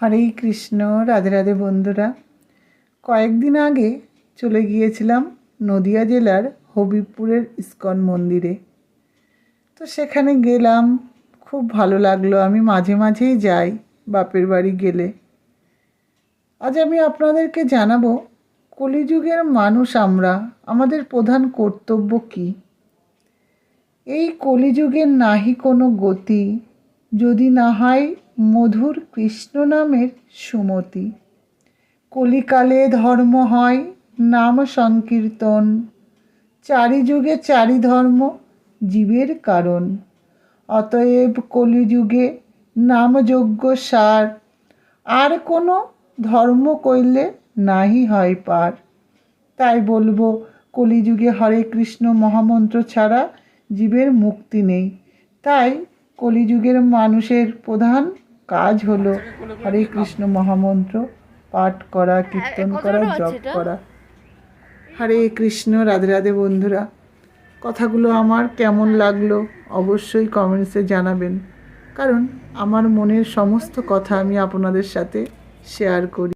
হরে কৃষ্ণ। রাধে রাধে বন্ধুরা। কয়েকদিন আগে চলে গিয়েছিলাম নদিয়া জেলার হবিবপুরের ইস্কন মন্দিরে। তো সেখানে গেলাম, খুব ভালো লাগলো। আমি মাঝে মাঝেই যাই বাপের বাড়ি গেলে। আজ আমি আপনাদেরকে জানাবো কলিযুগের মানুষ আমরা, আমাদের প্রধান কর্তব্য কী। এই কলিযুগের নাহি কোনো গতি, যদি না হয় মধুর কৃষ্ণ নামের সুমতি। কলিকালে ধর্ম হয় নাম সংকীর্তন, চারিযুগে চারি ধর্ম জীবের কারণ। অতএব কলিযুগে নামযজ্ঞ সার, আর কোনো ধর্ম কইলে নাহি হয় পার। তাই বলবো, কলিযুগে হরে কৃষ্ণ মহামন্ত্র ছাড়া জীবের মুক্তি নেই। তাই কলিযুগের মানুষের প্রধান কাজ হলো হরে কৃষ্ণ মহামন্ত্র পাঠ করা, কীর্তন করা, জপ করা। হরে কৃষ্ণ। রাধে রাধে বন্ধুরা। কথাগুলো আমার কেমন লাগলো অবশ্যই কমেন্টসে জানাবেন, কারণ আমার মনের সমস্ত কথা আমি আপনাদের সাথে শেয়ার করি।